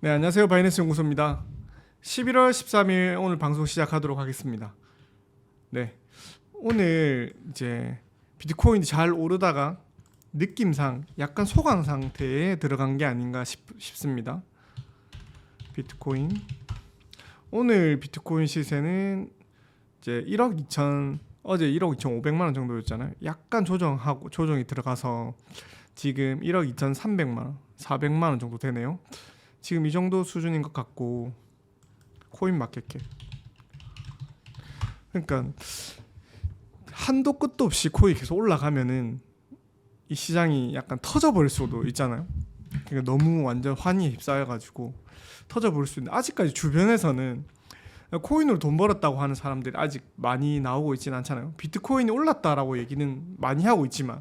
네, 안녕하세요. 바이낸스 연구소입니다. 11월 13일 오늘 방송 시작하도록 하겠습니다. 네, 오늘 이제 비트코인이 잘 오르다가 느낌상 약간 소강 상태에 들어간 게 아닌가 싶습니다. 비트코인 오늘 비트코인 시세는 이제 1억 2천 어제 1억 2,500만 원 정도였잖아요. 약간 조정이 들어가서 지금 1억 2,300만 원, 400만 원 정도 되네요. 지금 이 정도 수준인 것 같고 코인 마켓캡 그러니까 한도 끝도 없이 코인이 계속 올라가면은 이 시장이 약간 터져버릴 수도 있잖아요. 그러니까 너무 완전 환희에 휩싸여가지고 터져버릴 수 있는데 아직까지 주변에서는 코인으로 돈 벌었다고 하는 사람들이 아직 많이 나오고 있지는 않잖아요. 비트코인이 올랐다라고 얘기는 많이 하고 있지만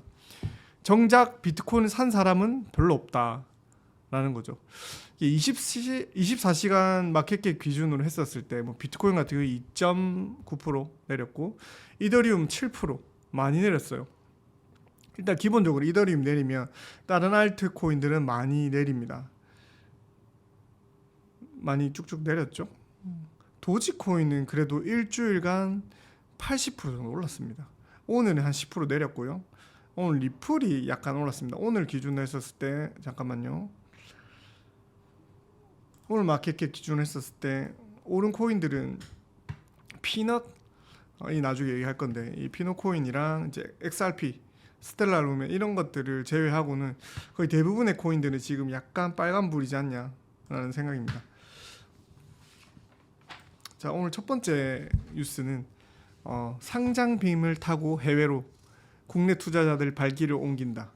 정작 비트코인을 산 사람은 별로 없다라는 거죠. 24시간 마켓캡 기준으로 했었을 때 뭐 비트코인 같은 경우 2.9% 내렸고 이더리움 7% 많이 내렸어요. 일단 기본적으로 이더리움 내리면 다른 알트코인들은 많이 내립니다. 많이 쭉쭉 내렸죠. 도지코인은 그래도 일주일간 80% 정도 올랐습니다. 오늘은 한 10% 내렸고요. 오늘 리플이 약간 올랐습니다. 오늘 기준으로 했었을 때 잠깐만요. 오늘 마켓캡 기준으로 했었을 때 오른 코인들은 피넛 이 나중에 얘기할 건데 이 피넛 코인이랑 이제 XRP, 스텔라 루멘 이런 것들을 제외하고는 거의 대부분의 코인들은 지금 약간 빨간불이지 않냐라는 생각입니다. 자, 오늘 첫 번째 뉴스는 상장빔을 타고 해외로 국내 투자자들 발길을 옮긴다.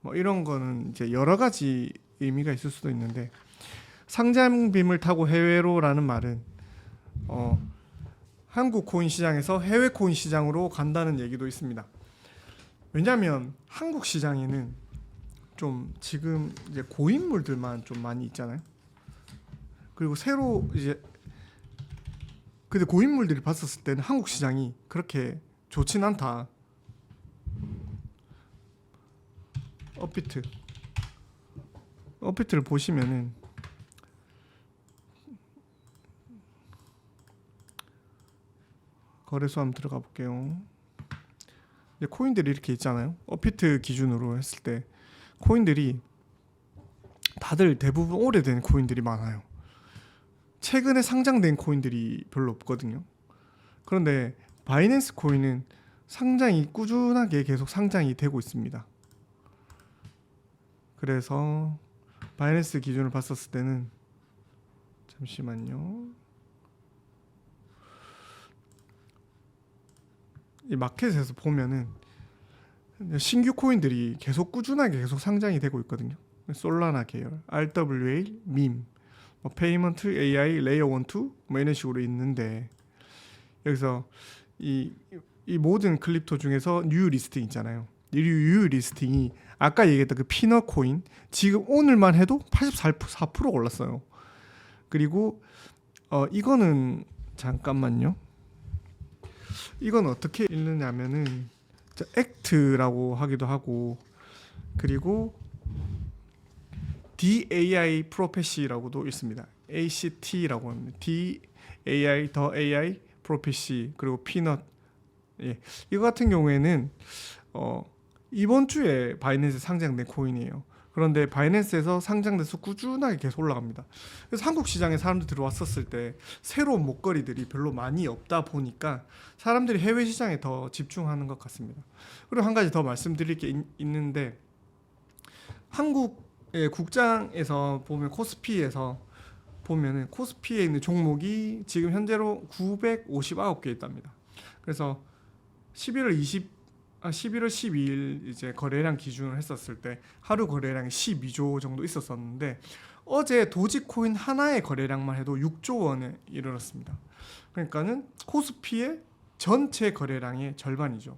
뭐 이런 거는 이제 여러 가지 의미가 있을 수도 있는데 상장빔을 타고 해외로라는 말은 한국 코인 시장에서 해외 코인 시장으로 간다는 얘기도 있습니다. 왜냐하면 한국 시장에는 좀 지금 이제 고인물들만 좀 많이 있잖아요. 그리고 새로 이제 근데 고인물들이 봤었을 때는 한국 시장이 그렇게 좋진 않다. 업비트를 보시면은 거래소 한번 들어가 볼게요. 코인들이 이렇게 있잖아요. 업비트 기준으로 했을 때 코인들이 다들 대부분 오래된 코인들이 많아요. 최근에 상장된 코인들이 별로 없거든요. 그런데 바이낸스 코인은 상장이 꾸준하게 계속 상장이 되고 있습니다. 그래서 바이낸스 기준을 봤었을 때는 잠시만요. 이 마켓에서 보면은 신규 코인들이 계속 꾸준하게 계속 상장이 되고 있거든요. 솔라나 계열, RWA, 밈, 페이먼트 AI, 레이어 1, 2 뭐 이런 식으로 있는데 여기서 이 모든 클립토 중에서 뉴 리스팅 있잖아요. 이 뉴 리스팅이 아까 얘기했던 그 피넛 코인 지금 오늘만 해도 84% 올랐어요. 그리고 이거는 잠깐만요. 이건 어떻게 읽느냐면은 액트라고 하기도 하고 그리고 DAI 프로페시라고도 있습니다. ACT라고 합니다. DAI 더 AI 프로페시 그리고 피넛. 예. 이거 같은 경우에는 이번 주에 바이낸스에 상장된 코인이에요. 그런데 바이낸스에서 상장돼서 꾸준하게 계속 올라갑니다. 그래서 한국 시장에 사람들이 들어왔었을 때 새로운 목걸이들이 별로 많이 없다 보니까 사람들이 해외 시장에 더 집중하는 것 같습니다. 그리고 한 가지 더 말씀드릴 게 있는데 한국의 국장에서 보면 코스피에서 보면은 코스피에 있는 종목이 지금 현재로 959개 있답니다. 그래서 11월 12일 이제 거래량 기준으로 했었을 때 하루 거래량이 12조 정도 있었었는데 어제 도지코인 하나의 거래량만 해도 6조 원에 이르렀습니다. 그러니까는 코스피의 전체 거래량의 절반이죠.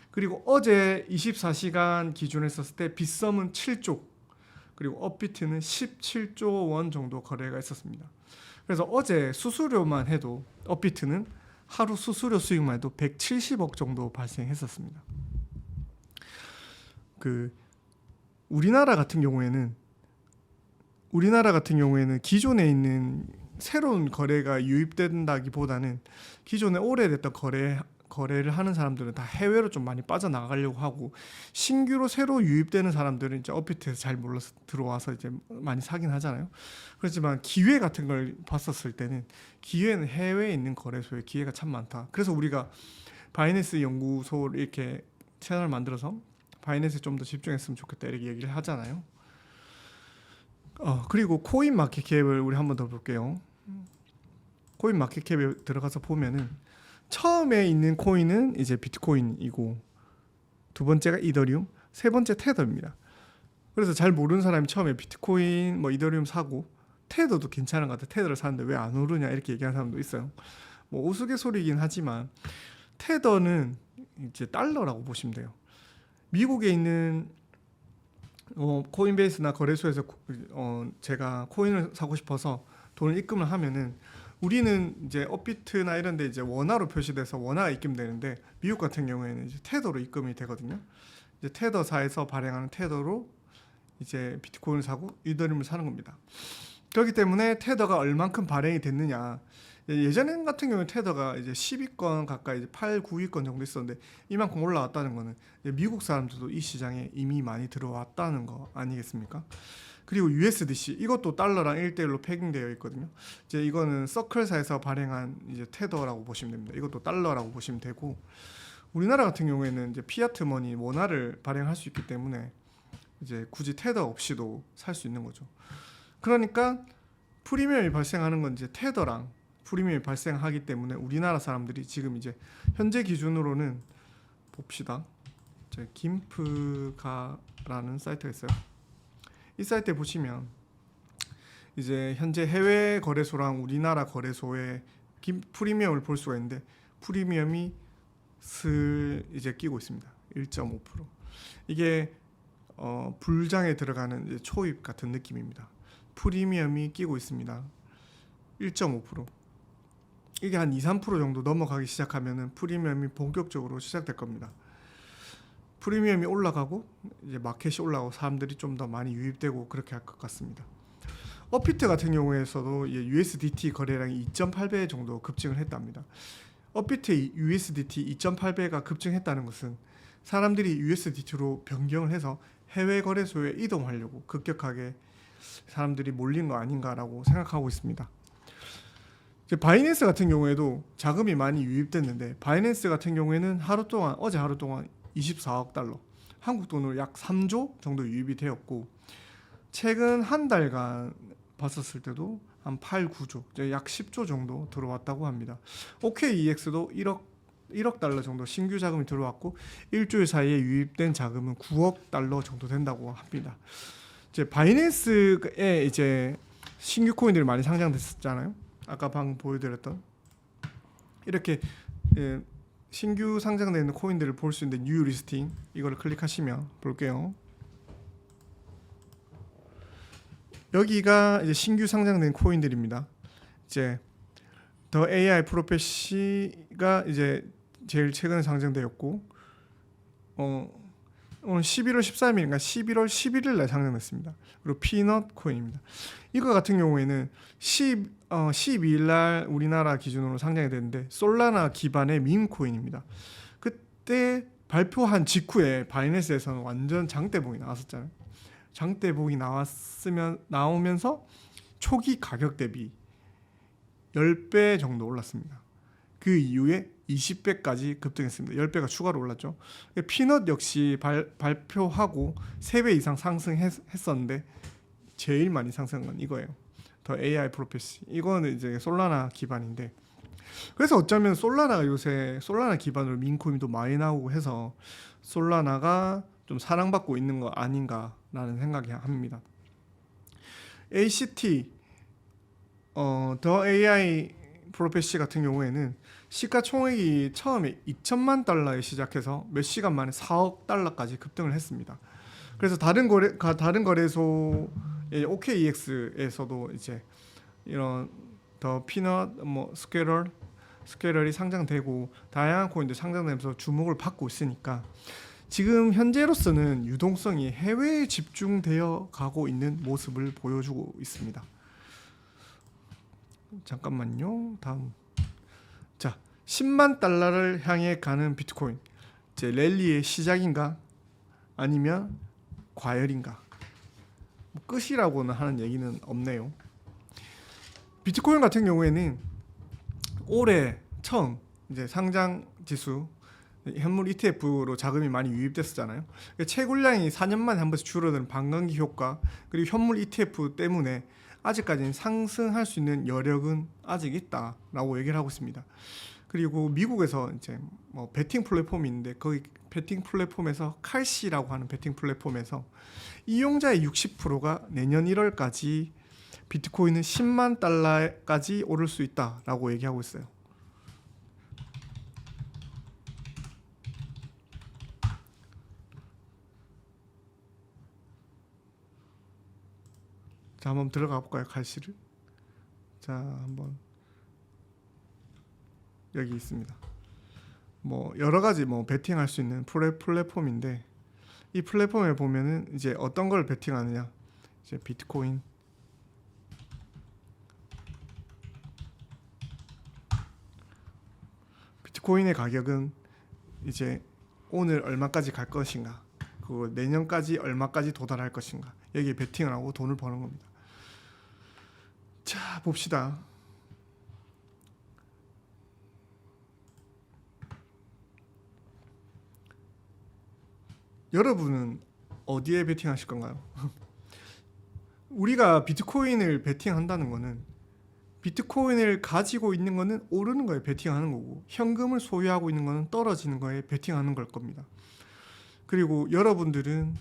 그리고 어제 24시간 기준으로 했었을 때 빗썸은 7조 그리고 업비트는 17조 원 정도 거래가 있었습니다. 그래서 어제 수수료만 해도 업비트는 하루 수수료 수익만 해도 170억 정도 발생했었습니다. 우리나라 같은 경우에는 우리나라 같은 경우에는 기존에 있는 새로운 거래가 유입된다기보다는 기존에 오래됐던 거래를 하는 사람들은 다 해외로 좀 많이 빠져나가려고 하고, 신규로 새로 유입되는 사람들은 이제 업비트에서 잘 몰라서 들어와서 이제 많이 사긴 하잖아요. 그렇지만 기회 같은 걸 봤었을 때는 기회는 해외에 있는 거래소에 기회가 참 많다. 그래서 우리가 바이낸스 연구소를 이렇게 채널을 만들어서 바이낸스에 좀 더 집중했으면 좋겠다 이렇게 얘기를 하잖아요. 그리고 코인 마켓캡을 우리 한번 더 볼게요. 코인 마켓캡에 들어가서 보면은 처음에 있는 코인은 이제 비트코인이고, 두 번째가 이더리움, 세 번째 테더입니다. 그래서 잘 모르는 사람이 처음에 비트코인 뭐 이더리움 사고 테더도 괜찮은 것 같아, 테더를 사는데 왜 안 오르냐 이렇게 얘기하는 사람도 있어요. 뭐 우스갯소리이긴 하지만 테더는 이제 달러라고 보시면 돼요. 미국에 있는 코인베이스나 거래소에서 제가 코인을 사고 싶어서 돈을 입금을 하면은 우리는 이제 업비트나 이런 데 이제 원화로 표시돼서 원화가 입금되는데, 미국 같은 경우에는 이제 테더로 입금이 되거든요. 이제 테더사에서 발행하는 테더로 이제 비트코인을 사고 이더리움을 사는 겁니다. 그렇기 때문에 테더가 얼만큼 발행이 됐느냐, 예전 같은 경우에 테더가 이제 10위권 가까이 이제 8, 9위권 정도 있었는데 이만큼 올라왔다는 거는 미국 사람들도 이 시장에 이미 많이 들어왔다는 거 아니겠습니까? 그리고 USDC 이것도 달러랑 1대1로 패깅되어 있거든요. 이제 이거는 서클사에서 발행한 이제 테더라고 보시면 됩니다. 이것도 달러라고 보시면 되고, 우리나라 같은 경우에는 이제 피아트 머니 원화를 발행할 수 있기 때문에 이제 굳이 테더 없이도 살 수 있는 거죠. 그러니까 프리미엄이 발생하는 건 이제 테더랑 프리미엄이 발생하기 때문에 우리나라 사람들이 지금 이제 현재 기준으로는 봅시다. 김프가라는 사이트가 있어요. 이 사이트에 보시면 이제 현재 해외 거래소랑 우리나라 거래소의 프리미엄을 볼 수가 있는데, 프리미엄이 슬 이제 끼고 있습니다. 1.5%. 이게 불장에 들어가는 이제 초입 같은 느낌입니다. 프리미엄이 끼고 있습니다. 1.5%. 이게 한 2, 3% 정도 넘어가기 시작하면은 프리미엄이 본격적으로 시작될 겁니다. 프리미엄이 올라가고 이제 마켓이 올라가고 사람들이 좀 더 많이 유입되고 그렇게 할 것 같습니다. 업비트 같은 경우에서도 USDT 거래량이 2.8배 정도 급증을 했답니다. 업비트의 USDT 2.8배가 급증했다는 것은 사람들이 USDT로 변경을 해서 해외 거래소에 이동하려고 급격하게 사람들이 몰린 거 아닌가라고 생각하고 있습니다. 바이낸스 같은 경우에도 자금이 많이 유입됐는데, 바이낸스 같은 경우에는 어제 하루 동안 24억 달러, 한국 돈으로 약 3조 정도 유입이 되었고, 최근 한 달간 봤었을 때도 한 8, 9조, 약 10조 정도 들어왔다고 합니다. OKEX도 1억 달러 정도 신규 자금이 들어왔고, 일주일 사이에 유입된 자금은 9억 달러 정도 된다고 합니다. 이제 바이낸스에 이제 신규 코인들이 많이 상장됐었잖아요. 아까 방금 보여드렸던 이렇게 신규 상장되는 코인들을 볼 수 있는 뉴 리스팅, 이거를 클릭하시면 볼게요. 여기가 이제 신규 상장된 코인들입니다. 이제 더 AI 프로페시가 이제 제일 최근에 상장되었고, 오늘 11월 13일인가 11월 11일 날 상장됐습니다. 그리고 피넛 코인입니다. 이거 같은 경우에는 12일 날 우리나라 기준으로 상장이 됐는데, 솔라나 기반의 밈 코인입니다. 그때 발표한 직후에 바이낸스에서는 완전 장대봉이 나왔었잖아요. 장대봉이 나오면서 초기 가격 대비 10배 정도 올랐습니다. 그 이후에 20배까지 급등했습니다. 10배가 추가로 올랐죠. 피넛 역시 발표하고 3배 이상 상승했었는데 제일 많이 상승한 건 이거예요. 더 AI 프로페시. 이거는 이제 솔라나 기반인데, 그래서 어쩌면 솔라나가 요새 솔라나 기반으로 민코인도 많이 나오고 해서 솔라나가 좀 사랑받고 있는 거 아닌가라는 생각이 합니다. ACT 더 AI 프로페시 같은 경우에는 시가총액이 처음에 2천만 달러에 시작해서 몇 시간 만에 4억 달러까지 급등을 했습니다. 그래서 다른 거래소 OKEX에서도 이제 이런 더 피넛, 스퀘럴이 상장되고 다양한 코인들 상장되면서 주목을 받고 있으니까 지금 현재로서는 유동성이 해외에 집중되어 가고 있는 모습을 보여주고 있습니다. 잠깐만요. 다음. 자, 10만 달러를 향해 가는 비트코인. 이제 랠리의 시작인가? 아니면 과열인가? 뭐 끝이라고는 하는 얘기는 없네요. 비트코인 같은 경우에는 올해 처음 이제 상장 지수 현물 ETF로 자금이 많이 유입됐었잖아요. 채굴량이 4년 만에 한 번씩 줄어드는 반감기 효과, 그리고 현물 ETF 때문에 아직까지는 상승할 수 있는 여력은 아직 있다라고 얘기를 하고 있습니다. 그리고 미국에서 이제 뭐 베팅 플랫폼이 있는데, 거기 베팅 플랫폼에서 칼시라고 하는 베팅 플랫폼에서 이용자의 60%가 내년 1월까지 비트코인은 10만 달러까지 오를 수 있다라고 얘기하고 있어요. 자, 한번 들어가 볼까요? 칼시를. 자, 한번 여기 있습니다. 뭐 여러 가지 뭐 베팅할 수 있는 플랫폼인데, 이 플랫폼에 보면은 이제 어떤 걸 베팅하느냐, 이제 비트코인, 비트코인의 가격은 이제 오늘 얼마까지 갈 것인가, 그리고 내년까지 얼마까지 도달할 것인가, 여기에 베팅을 하고 돈을 버는 겁니다. 자, 봅시다. 여러분은 어디에 베팅하실 건가요? 우리가 비트코인을 베팅한다는 거는, 비트코인을 가지고 있는 거는 오르는 거에 베팅하는 거고, 현금을 소유하고 있는 거는 떨어지는 거에 베팅하는 걸 겁니다. 그리고 여러분들은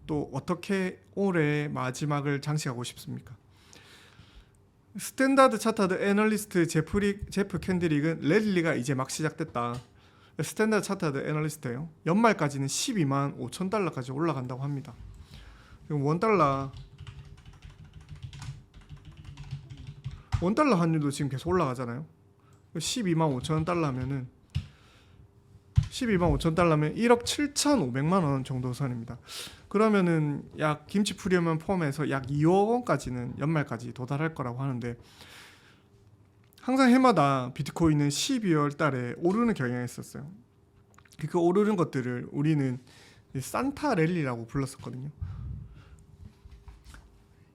또 어떻게 올해의 마지막을 장식하고 싶습니까? 스탠다드 차트드 애널리스트 제프 캔드릭은 랠리가 이제 막 시작됐다. 스탠다드 차트드 애널리스트예요. 연말까지는 12만 5천 달러까지 올라간다고 합니다. 원달러 환율도 지금 계속 올라가잖아요. 12만 5천 달러면은 12만 5천 달러면 1억 7,500만 원 정도 선입니다. 그러면은 약 김치 프리미엄 포함해서 약 2억 원까지는 연말까지 도달할 거라고 하는데, 항상 해마다 비트코인은 12월 달에 오르는 경향이 있었어요. 그 오르는 것들을 우리는 산타 랠리라고 불렀었거든요.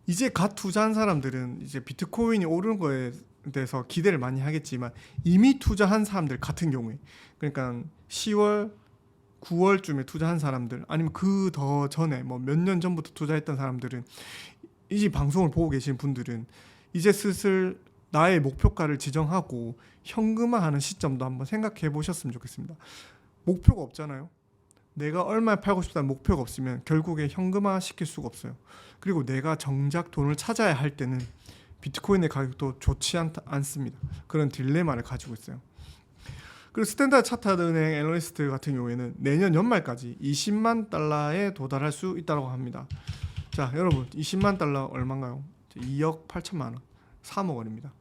이제 갓 투자한 사람들은 이제 비트코인이 오르는 거에 대해서 기대를 많이 하겠지만, 이미 투자한 사람들 같은 경우에, 그러니까 10월, 9월쯤에 투자한 사람들, 아니면 그 더 전에 뭐 몇 년 전부터 투자했던 사람들은, 이 방송을 보고 계신 분들은 이제 슬슬 나의 목표가를 지정하고 현금화하는 시점도 한번 생각해 보셨으면 좋겠습니다. 목표가 없잖아요. 내가 얼마에 팔고 싶다는 목표가 없으면 결국에 현금화 시킬 수가 없어요. 그리고 내가 정작 돈을 찾아야 할 때는 비트코인의 가격도 좋지 않습니다. 그런 딜레마를 가지고 있어요. 그리고 스탠다드 차트드 은행 애널리스트 같은 경우에는 내년 연말까지 20만 달러에 도달할 수 있다고 합니다. 자, 여러분, 20만 달러 얼마인가요? 2억 8천만 원, 3억 원입니다.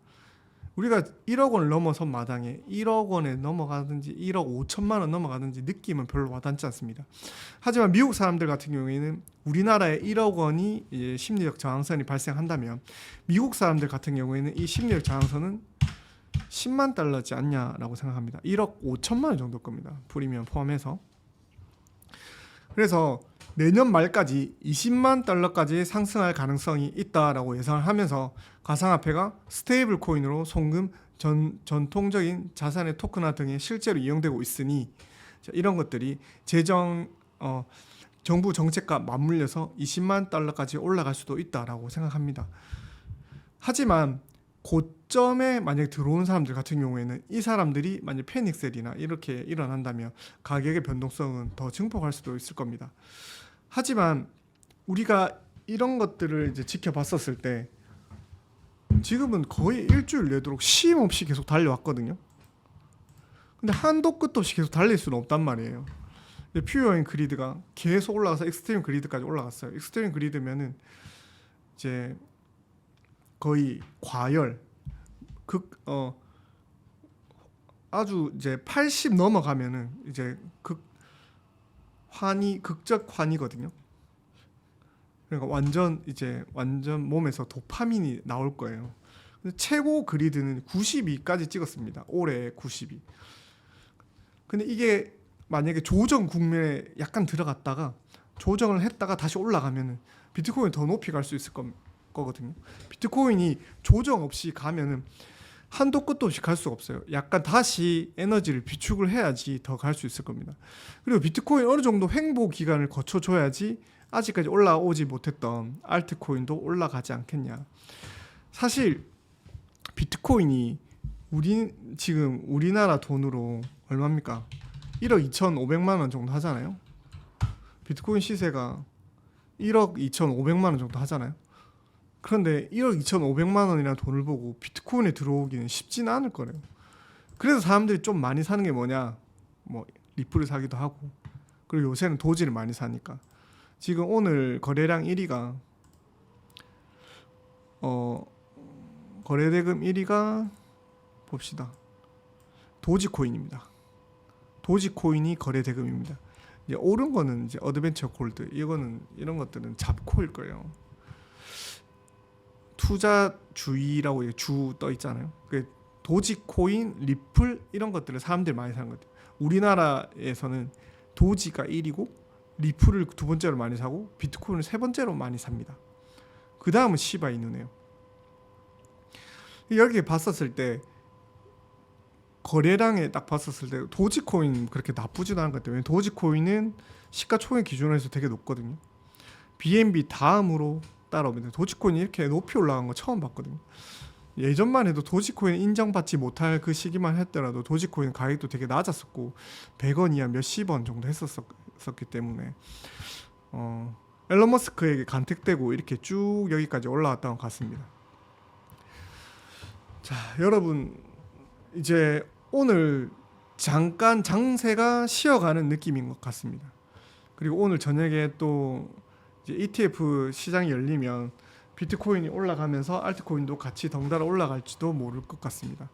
우리가 1억 원을 넘어선 마당에 1억 원에 넘어가든지 1억 5천만 원 넘어가든지 느낌은 별로 와닿지 않습니다. 하지만 미국 사람들 같은 경우에는 우리나라에 1억 원이 이제 심리적 저항선이 발생한다면, 미국 사람들 같은 경우에는 이 심리적 저항선은 10만 달러지 않냐라고 생각합니다. 1억 5천만 원 정도 겁니다. 프리미엄 포함해서. 그래서 내년 말까지 20만 달러까지 상승할 가능성이 있다라고 예상을 하면서, 가상화폐가 스테이블 코인으로 송금, 전통적인 자산의 토큰화 등에 실제로 이용되고 있으니, 이런 것들이 정부 정책과 맞물려서 20만 달러까지 올라갈 수도 있다라고 생각합니다. 하지만 고점에 만약에 들어온 사람들 같은 경우에는, 이 사람들이 만약 패닉셀이나 이렇게 일어난다면 가격의 변동성은 더 증폭할 수도 있을 겁니다. 하지만 우리가 이런 것들을 이제 지켜봤었을 때, 지금은 거의 일주일 내도록 쉼 없이 계속 달려왔거든요. 근데 한도 끝도 없이 계속 달릴 수는 없단 말이에요. 퓨어 앤 그리드가 계속 올라가서 익스트림 그리드까지 올라갔어요. 익스트림 그리드면은 이제 거의 과열, 아주 이제 80 넘어가면은 이제 환희, 극적 환희거든요. 그러니까 완전 몸에서 도파민이 나올 거예요. 근데 최고 그리드는 92까지 찍었습니다. 올해 92. 근데 이게 만약에 조정 국면에 약간 들어갔다가 조정을 했다가 다시 올라가면은 비트코인 더 높이 갈 수 있을 거거든요. 비트코인이 조정 없이 가면은 한도 끝도 없이 갈 수가 없어요. 약간 다시 에너지를 비축을 해야지 더 갈 수 있을 겁니다. 그리고 비트코인 어느 정도 횡보 기간을 거쳐줘야지 아직까지 올라오지 못했던 알트코인도 올라가지 않겠냐. 사실 비트코인이 지금 우리나라 돈으로 얼마입니까? 1억 2,500만 원 정도 하잖아요. 비트코인 시세가 1억 2,500만 원 정도 하잖아요. 그런데 1억 2,500만 원이라는 돈을 보고 비트코인에 들어오기는 쉽지는 않을 거래요. 그래서 사람들이 좀 많이 사는 게 뭐냐? 뭐 리플을 사기도 하고, 그리고 요새는 도지를 많이 사니까. 지금 오늘 거래량 1위가 거래대금 1위가 봅시다. 도지코인입니다. 도지코인이 거래대금입니다. 이제 오른 거는 이제 어드벤처 골드, 이런 것들은 잡코일 거예요. 투자주의라고 주 떠 있잖아요. 그 도지코인, 리플 이런 것들을 사람들이 많이 사는 것 같아요. 우리나라에서는 도지가 1위고 리플을 두 번째로 많이 사고 비트코인을 세 번째로 많이 삽니다. 그 다음은 시바이누네요. 여기 봤었을 때 거래량에 딱 봤었을 때 도지코인 그렇게 나쁘지도 않은 것 같아요. 왜냐면 도지코인은 시가총액 기준에서 되게 높거든요. BNB 다음으로 따라오는데 도지코인이 이렇게 높이 올라간 거 처음 봤거든요. 예전만 해도 도지코인 인정받지 못할 그 시기만 했더라도 도지코인 가격도 되게 낮았었고 100원 이하 몇십 원 정도 했었기 때문에 앨런 머스크에게 간택되고 이렇게 쭉 여기까지 올라왔던 것 같습니다. 자, 여러분 이제 오늘 잠깐 장세가 쉬어가는 느낌인 것 같습니다. 그리고 오늘 저녁에 또 이제 ETF 시장이 열리면 비트코인이 올라가면서 알트코인도 같이 덩달아 올라갈지도 모를 것 같습니다.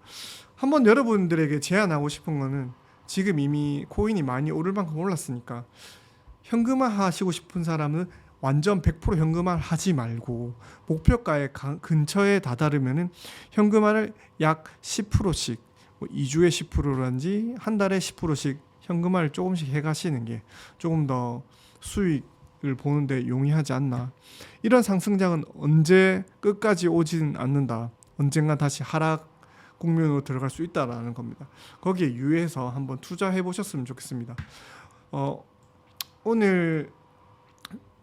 한번 여러분들에게 제안하고 싶은 거는 지금 이미 코인이 많이 오를 만큼 올랐으니까 현금화 하시고 싶은 사람은 완전 100% 현금화 하지 말고 목표가에 근처에 다다르면은 현금화를 약 10%씩 2주에 10%라든지 한 달에 10%씩 현금화를 조금씩 해가시는 게 조금 더 수익을 보는데 용이하지 않나. 이런 상승장은 언제 끝까지 오지는 않는다. 언젠가 다시 하락 국면으로 들어갈 수 있다라는 겁니다. 거기에 유의해서 한번 투자해 보셨으면 좋겠습니다. 오늘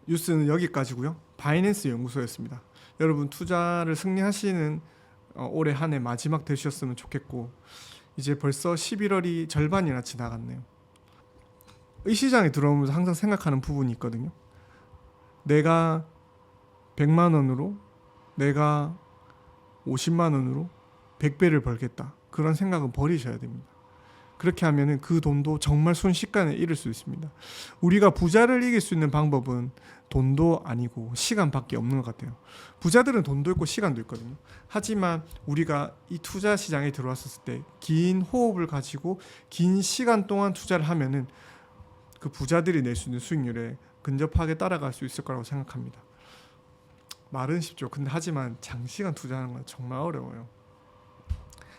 뉴스는 여기까지고요. 바이낸스 연구소였습니다. 여러분 투자를 승리하시는 올해 한 해 마지막 되셨으면 좋겠고 이제 벌써 11월이 절반이나 지나갔네요. 이 시장에 들어오면서 항상 생각하는 부분이 있거든요. 내가 100만 원으로 내가 50만 원으로 100배를 벌겠다. 그런 생각은 버리셔야 됩니다. 그렇게 하면은 그 돈도 정말 순식간에 잃을 수 있습니다. 우리가 부자를 이길 수 있는 방법은 돈도 아니고 시간밖에 없는 것 같아요. 부자들은 돈도 있고 시간도 있거든요. 하지만 우리가 이 투자 시장에 들어왔을 때 긴 호흡을 가지고 긴 시간 동안 투자를 하면은 그 부자들이 낼 수 있는 수익률에 근접하게 따라갈 수 있을 거라고 생각합니다. 말은 쉽죠. 근데 하지만 장시간 투자하는 건 정말 어려워요.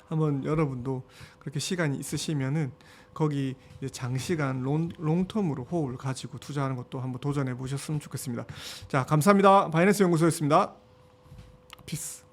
한번 여러분도 그렇게 시간이 있으시면은 거기 장시간 롱텀으로 호흡을 가지고 투자하는 것도 한번 도전해 보셨으면 좋겠습니다. 자, 감사합니다. 바이낸스 연구소였습니다. 피스.